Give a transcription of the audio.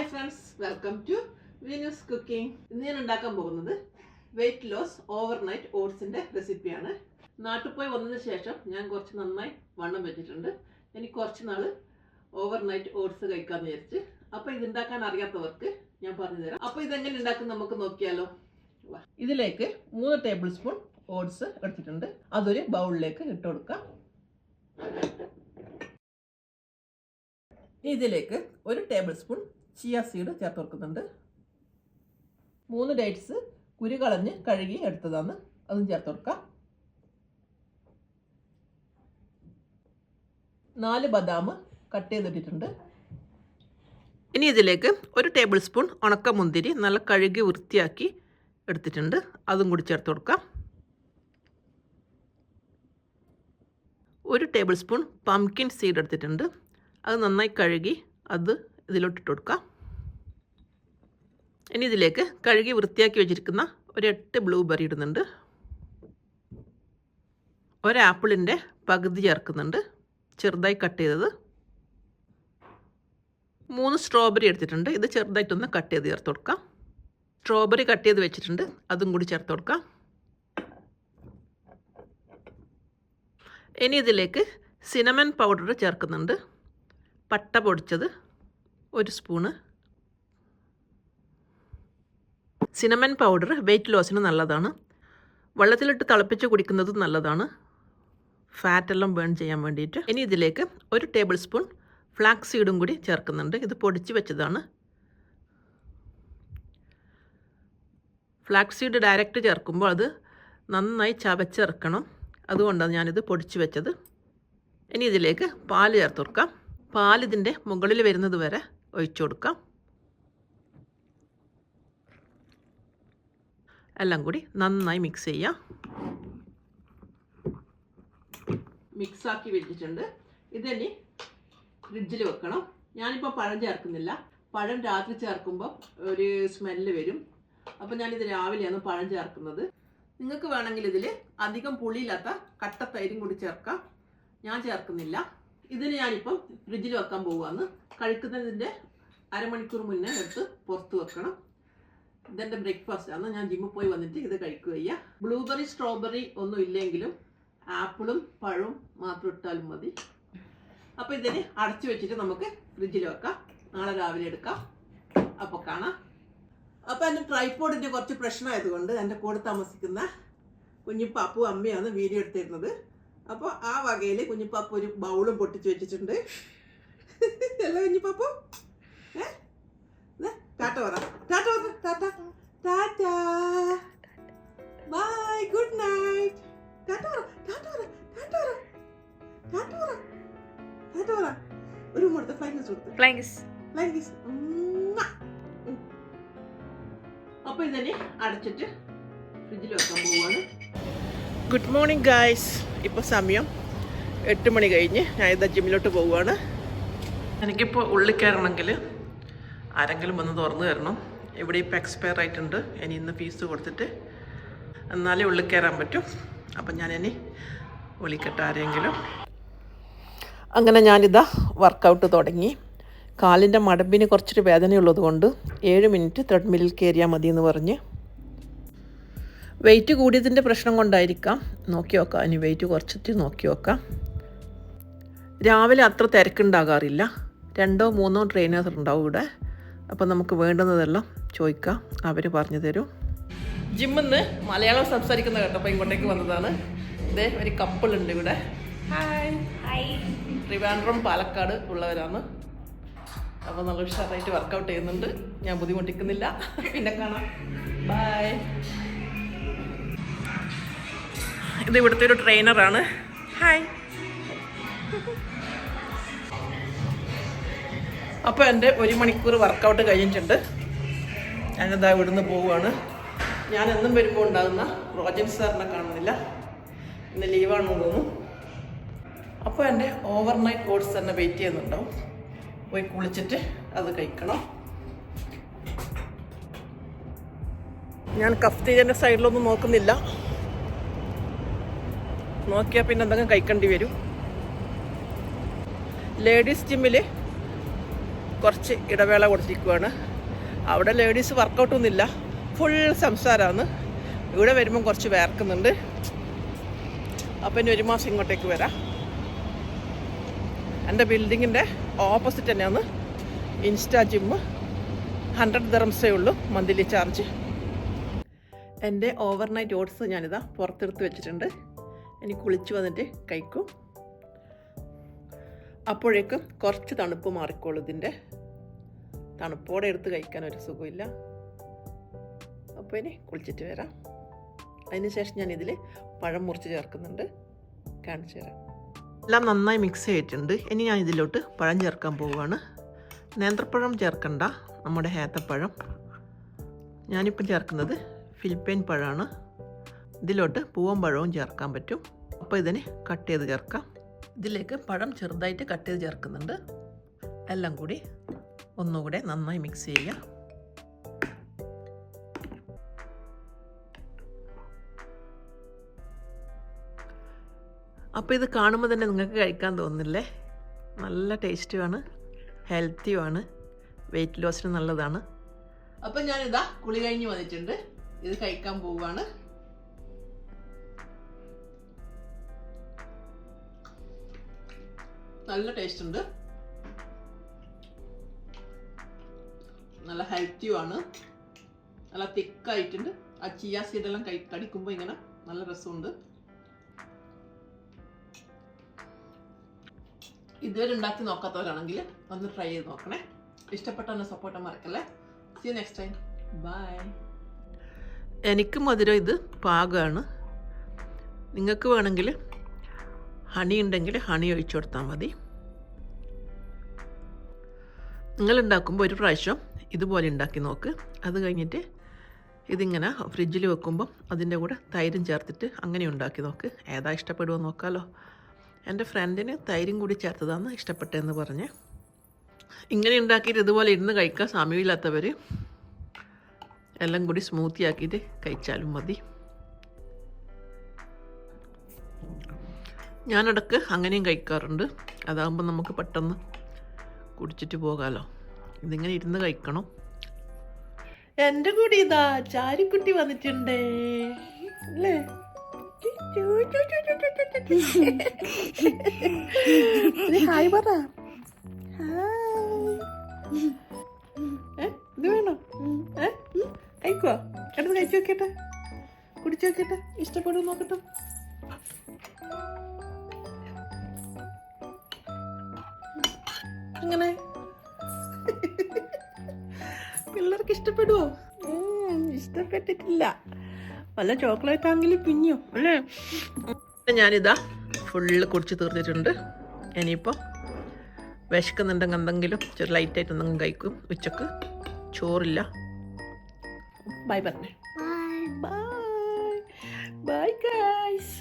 Hi friends, welcome to Veenu's cooking. ഇന്ന് ഞാൻ ഉണ്ടാക്കാൻ പോകുന്നത് വെയിറ്റ് ലോസ് ഓവർനൈറ്റ് ഓട്സിൻ്റെ റെസിപ്പിയാണ്. നാട്ടിൽ പോയി വന്നതിന് ശേഷം ഞാൻ കുറച്ച് നന്നായി വണ്ണം വെച്ചിട്ടുണ്ട്. എനിക്ക് കുറച്ച് നാൾ ഓവർനൈറ്റ് ഓട്സ് കഴിക്കാമെന്ന് വിചാരിച്ച്. അപ്പോൾ ഇതുണ്ടാക്കാൻ അറിയാത്തവർക്ക് ഞാൻ പറഞ്ഞു തരാം. അപ്പോൾ ഇതെങ്ങനെ ഉണ്ടാക്കും നമുക്ക് നോക്കിയാലോ. ഇതിലേക്ക് 3 ടേബിൾ സ്പൂൺ ഓട്സ് എടുത്തിട്ടുണ്ട്. അതൊരു ബൗളിലേക്ക് ഇട്ട് കൊടുക്കാം. ഇതിലേക്ക് 1 ടേബിൾ സ്പൂൺ ചിയ സീഡ് ചേർത്ത് കൊടുക്കുന്നുണ്ട്. 3 ഡേറ്റ്സ് കുരു കളഞ്ഞ് കഴുകി എടുത്തതാണ്, അതും ചേർത്ത് കൊടുക്കാം. 4 ബദാം കട്ട് ചെയ്തിട്ടിട്ടുണ്ട്. ഇനി ഇതിലേക്ക് 1 ടേബിൾ സ്പൂൺ ഉണക്കമുന്തിരി നല്ല കഴുകി വൃത്തിയാക്കി എടുത്തിട്ടുണ്ട്, അതും കൂടി ചേർത്ത് കൊടുക്കാം. 1 ടേബിൾ സ്പൂൺ പംകിൻ സീഡ് എടുത്തിട്ടുണ്ട്, അത് നന്നായി കഴുകി അത് ഇതിലോട്ടിട്ട് കൊടുക്കാം. ഇനി ഇതിലേക്ക് കഴുകി വൃത്തിയാക്കി വെച്ചിരിക്കുന്ന 8 ബ്ലൂബെറി ഇടുന്നുണ്ട്. 1 ആപ്പിളിൻ്റെ പകുതി ചേർക്കുന്നുണ്ട്, ചെറുതായി കട്ട് ചെയ്തത്. 3 സ്ട്രോബെറി എടുത്തിട്ടുണ്ട്, ഇത് ചെറുതായിട്ടൊന്ന് കട്ട് ചെയ്ത് ചേർത്ത് കൊടുക്കാം. സ്ട്രോബെറി കട്ട് ചെയ്ത് വെച്ചിട്ടുണ്ട്, അതും കൂടി ചേർത്ത് കൊടുക്കാം. ഇനി ഇതിലേക്ക് സിനമൺ പൗഡർ ചേർക്കുന്നുണ്ട്. പട്ട പൊടിച്ചത് 1 സ്പൂണ്. സിനമൺ പൗഡർ വെയിറ്റ് ലോസിന് നല്ലതാണ്. വെള്ളത്തിലിട്ട് തിളപ്പിച്ച് കുടിക്കുന്നതും നല്ലതാണ്, ഫാറ്റെല്ലാം ബേൺ ചെയ്യാൻ വേണ്ടിയിട്ട്. ഇനി ഇതിലേക്ക് 1 ടേബിൾ സ്പൂൺ ഫ്ലാക്സ് സീഡും കൂടി ചേർക്കുന്നുണ്ട്, ഇത് പൊടിച്ച് വെച്ചതാണ്. ഫ്ലാക്സ് സീഡ് ഡയറക്റ്റ് ചേർക്കുമ്പോൾ അത് നന്നായി ചവച്ചിറക്കണം, അതുകൊണ്ടാണ് ഞാനിത് പൊടിച്ച് വെച്ചത്. ഇനി ഇതിലേക്ക് പാൽ ചേർത്ത് കൊടുക്കാം. പാലിതിൻ്റെ മുകളിൽ വരുന്നത് വരെ ഒഴിച്ചു കൊടുക്കാം. എല്ലാം കൂടി നന്നായി മിക്സ് ചെയ്യാം. മിക്സാക്കി വെച്ചിട്ടുണ്ട്. ഇതിനി ഫ്രിഡ്ജിൽ വെക്കണം. ഞാനിപ്പോൾ പഴം ചേർക്കുന്നില്ല. പഴം രാത്രി ചേർക്കുമ്പോൾ ഒരു സ്മെല്ല് വരും. അപ്പോൾ ഞാനിത് രാവിലെയാണ് പഴം ചേർക്കുന്നത്. നിങ്ങൾക്ക് വേണമെങ്കിൽ ഇതിൽ അധികം പുളിയില്ലാത്ത കട്ട തൈരും കൂടി ചേർക്കാം. ഞാൻ ചേർക്കുന്നില്ല. ഇതിന് ഞാനിപ്പം ഫ്രിഡ്ജിൽ വെക്കാൻ പോവുകയാണ്. കഴിക്കുന്നതിൻ്റെ അരമണിക്കൂർ മുന്നേ എടുത്ത് പുറത്ത് വെക്കണം. ഇതെൻ്റെ ബ്രേക്ക്ഫാസ്റ്റാണ്. ഞാൻ ജിമ്മിൽ പോയി വന്നിട്ട് ഇത് കഴിക്കുകയ്യ. ബ്ലൂബെറി സ്ട്രോബെറി ഒന്നും ഇല്ലെങ്കിലും ആപ്പിളും പഴവും മാത്രം ഇട്ടാലും മതി. അപ്പോൾ ഇതിന് അടച്ചു വെച്ചിട്ട് നമുക്ക് ഫ്രിഡ്ജിൽ വെക്കാം. നാളെ രാവിലെ എടുക്കാം. അപ്പോൾ കാണാം. അപ്പോൾ എൻ്റെ ട്രൈപോഡിൻ്റെ കുറച്ച് പ്രശ്നമായതുകൊണ്ട് എൻ്റെ കൂടെ താമസിക്കുന്ന കുഞ്ഞിപ്പാപ്പു അമ്മയാണ് വീഡിയോ എടുത്തിരുന്നത്. അപ്പോൾ ആ വകയിൽ കുഞ്ഞിപ്പാപ്പു ഒരു ബൗളും പൊട്ടിച്ച് വെച്ചിട്ടുണ്ട്. അല്ല കുഞ്ഞിപ്പാപ്പു, ടാറ്റ പറ. ടാറ്റ പറ. Tata Tata by, good night. Tata പറ. ടാറ്റ പറ. ടാറ്റ പറ. ടാറ്റ പറ. ടാറ്റ പറ. ഒരു മുടത്തെ ഫ്ലൈങ് കൊടുത്തു. ഫ്ലൈങ്. അപ്പോൾ ഇതിനെ അടച്ചിട്ട് ഫ്രിഡ്ജിൽ വെക്കാൻ പോവുകയാണ്. Good morning guys. ഇപ്പോൾ സമയം 8 മണി കഴിഞ്ഞ് ഞാൻ ഇതാ ജിമ്മിലോട്ട് പോവുകയാണ്. എനിക്കിപ്പോൾ ഉള്ളിൽ കയറണമെങ്കിൽ ആരെങ്കിലും വന്ന് തുറന്നു തരണം. ഇവിടെ ഇപ്പോൾ എക്സ്പയർ ആയിട്ടുണ്ട്. ഇനി ഇന്ന് ഫീസ് കൊടുത്തിട്ട് എന്നാലേ ഉള്ളിൽ കയറാൻ പറ്റും. അപ്പം ഞാനിനി വിളിക്കട്ടെ ആരെങ്കിലും. അങ്ങനെ ഞാനിതാ വർക്കൗട്ട് തുടങ്ങി. കാലിൻ്റെ മടമ്പിന് കുറച്ചൊരു വേദനയുള്ളത് കൊണ്ട് 7 മിനിറ്റ് ത്രെഡ്മില്ലിൽ കയറിയാൽ മതി എന്ന് പറഞ്ഞ്. വെയിറ്റ് കൂടിയതിൻ്റെ പ്രശ്നം കൊണ്ടായിരിക്കാം. നോക്കി നോക്കാം, ഇനി വെയിറ്റ് കുറച്ചിട്ട് നോക്കി നോക്കാം. രാവിലെ അത്ര തിരക്കുണ്ടാകാറില്ല. 2 or 3 ട്രെയിനേഴ്സ് ഉണ്ടാവും ഇവിടെ. അപ്പോൾ നമുക്ക് വേണ്ടുന്നതെല്ലാം ചോദിക്കാം, അവർ പറഞ്ഞു തരും. ജിമ്മിൽ നിന്ന് മലയാളം സംസാരിക്കുന്ന കേട്ടപ്പോൾ ഇങ്ങോട്ടേക്ക് വന്നതാണ്. ഇതേ ഒരു കപ്പിളുണ്ട് ഇവിടെ. ഹായ്. ട്രിവാൻഡ്രം പാലക്കാട് ഉള്ളവരാണ്. അപ്പോൾ നല്ല ഉഷാറായിട്ട് വർക്കൗട്ട് ചെയ്യുന്നുണ്ട്. ഞാൻ ബുദ്ധിമുട്ടിക്കുന്നില്ല. പിന്നെ കാണാം. ബൈ. ഇത് ഇവിടുത്തെ ഒരു ട്രെയിനറാണ്. ഹായ്. അപ്പോൾ എൻ്റെ 1 മണിക്കൂർ വർക്കൗട്ട് കഴിഞ്ഞിട്ടുണ്ട്. ഞാനിതാ ഇവിടുന്ന് പോവുകയാണ്. ഞാൻ എന്നും വരുമ്പോൾ ഉണ്ടാകുന്ന റോജൻ സാറിനെ കാണുന്നില്ല, ഇന്ന് ലീവാണെന്ന് തോന്നുന്നു. അപ്പോൾ എൻ്റെ ഓവർനൈറ്റ് ഓട്സ് തന്നെ വെയിറ്റ് ചെയ്യുന്നുണ്ടാവും. പോയി കുളിച്ചിട്ട് അത് കഴിക്കണം. ഞാൻ കഫ്തീരിയൻ്റെ സൈഡിലൊന്നും നോക്കുന്നില്ല. നോക്കിയാൽ പിന്നെ എന്തെങ്കിലും കഴിക്കേണ്ടി വരും. ലേഡീസ് ജിമ്മിൽ കുറച്ച് ഇടവേള കൊടുത്തിരിക്കുകയാണ്. അവിടെ ലേഡീസ് വർക്കൗട്ടൊന്നുമില്ല, ഫുൾ സംസാരമാണ്. ഇവിടെ വരുമ്പം കുറച്ച് വേർക്കുന്നുണ്ട്. അപ്പം ഇനി ഒരു മാസം ഇങ്ങോട്ടേക്ക് വരാം. എൻ്റെ ബിൽഡിങ്ങിൻ്റെ ഓപ്പോസിറ്റ് തന്നെയാണ് ഇൻസ്റ്റാ ജിമ്മ്. 100 ദിർഹംസേ ഉള്ളൂ മന്ത്ലി ചാർജ്. എൻ്റെ ഓവർനൈറ്റ് ഓട്സ് ഞാനിതാ പുറത്തെടുത്ത് വെച്ചിട്ടുണ്ട്. ഇനി കുളിച്ച് വന്നിട്ട് കഴിക്കും. അപ്പോഴേക്കും കുറച്ച് തണുപ്പ് മാറിക്കോളൂ. ഇതിൻ്റെ തണുപ്പോടെ എടുത്ത് കഴിക്കാൻ ഒരു സുഖമില്ല. അപ്പോൾ ഇനി കുളിച്ചിട്ട് വരാം. അതിന് ശേഷം ഞാൻ ഇതിൽ പഴം മുറിച്ച് ചേർക്കുന്നുണ്ട്, കാണിച്ചു തരാം. എല്ലാം നന്നായി മിക്സ് ചെയ്തിട്ടുണ്ട്. ഇനി ഞാൻ ഇതിലോട്ട് പഴം ചേർക്കാൻ പോവുകയാണ്. നേന്ത്രപ്പഴം ചേർക്കണ്ട, നമ്മുടെ ഏത്തപ്പഴം. ഞാനിപ്പം ചേർക്കുന്നത് ഫിലിപ്പൈൻ പഴമാണ്. ഇതിലോട്ട് പൂവൻ പഴവും ചേർക്കാൻ പറ്റും. അപ്പോൾ ഇതിന് കട്ട് ചെയ്ത് ചേർക്കാം. ഇതിലേക്ക് പഴം ചെറുതായിട്ട് കട്ട് ചെയ്ത് ചേർക്കുന്നുണ്ട്. എല്ലാം കൂടി ഒന്നുകൂടെ നന്നായി മിക്സ് ചെയ്യുക. അപ്പോൾ ഇത് കാണുമ്പോൾ തന്നെ നിങ്ങൾക്ക് കഴിക്കാൻ തോന്നുന്നില്ലേ? നല്ല ടേസ്റ്റുമാണ്, ഹെൽത്തിയുമാണ്, വെയിറ്റ് ലോസിന് നല്ലതാണ്. അപ്പം ഞാനിതാ കുളി കഴിഞ്ഞ് വന്നിട്ടുണ്ട്. ഇത് കഴിക്കാൻ പോവുകയാണ്. നല്ല ടേസ്റ്റ് ഉണ്ട്, നല്ല ഹെൽത്തിയുമാണ്, നല്ല തിക്കായിട്ടുണ്ട്. ആ ചിയ സീഡെല്ലാം കടിക്കുമ്പോൾ ഇങ്ങനെ നല്ല രസമുണ്ട്. ഇതുവരെ ഉണ്ടാക്കി നോക്കാത്തവരാണെങ്കിൽ ഒന്ന് ട്രൈ ചെയ്ത് നോക്കണേ. ഇഷ്ടപ്പെട്ട സപ്പോർട്ട് മറക്കല്ലേ. See you next time. Bye. എനിക്ക് മധുരം ഇത് പാകമാണ്. നിങ്ങൾക്ക് വേണമെങ്കിൽ ഹണി ഉണ്ടെങ്കിൽ ഹണി ഒഴിച്ചു കൊടുത്താൽ മതി. നിങ്ങളുണ്ടാക്കുമ്പോൾ ഒരു പ്രാവശ്യം ഇതുപോലെ ഉണ്ടാക്കി നോക്ക്. അത് കഴിഞ്ഞിട്ട് ഇതിങ്ങനെ ഫ്രിഡ്ജിൽ വെക്കുമ്പം അതിൻ്റെ കൂടെ തൈരും ചേർത്തിട്ട് അങ്ങനെ ഉണ്ടാക്കി നോക്ക്. ഏതാ ഇഷ്ടപ്പെടുമോ നോക്കാമല്ലോ. എൻ്റെ ഫ്രണ്ടിന് തൈരും കൂടി ചേർത്തതാണ് ഇഷ്ടപ്പെട്ടതെന്ന് പറഞ്ഞ്. ഇങ്ങനെ ഉണ്ടാക്കിയിട്ട് ഇതുപോലെ ഇരുന്ന് കഴിക്കാൻ സമയമില്ലാത്തവർ എല്ലാം കൂടി സ്മൂത്തി ആക്കിയിട്ട് കഴിച്ചാലും മതി. ഞാനിടക്ക് അങ്ങനെയും കഴിക്കാറുണ്ട്. അതാകുമ്പോൾ നമുക്ക് പെട്ടെന്ന് കുടിച്ചിട്ട് പോകാമല്ലോ. ഇതിങ്ങനെ ഇരുന്ന് കഴിക്കണം. എൻ്റെ കൂടി ഇതാ ചാരിക്കുട്ടി വന്നിട്ടുണ്ടേ അല്ലേ? ഹായ് പറ. ഇത് വേണോ? കഴിക്കുവോ? എടുത്ത് കഴിച്ചു നോക്കട്ടെ, കുടിച്ചു നോക്കട്ടെ, ഇഷ്ടപ്പെടും നോക്കട്ടെ. അങ്ങനെ പിള്ളേർക്ക് ഇഷ്ടപ്പെടുവോ? ഇഷ്ടപ്പെട്ടിട്ടില്ല. വല്ല ചോക്ലേറ്റ് ആണെങ്കിലും പിഞ്ഞോ അല്ലേ? ഞാനിതാ ഫുള്ള് കുടിച്ച് തീർത്തിട്ടുണ്ട്. ഇനിയിപ്പോൾ വിശക്കുന്നുണ്ടെങ്കിൽ എന്തെങ്കിലും ചെറു ലൈറ്റായിട്ട് എന്തെങ്കിലും കഴിക്കും. ഉച്ചക്ക് ചോറില്ല. ബൈ പറഞ്ഞേ. Bye bye guys.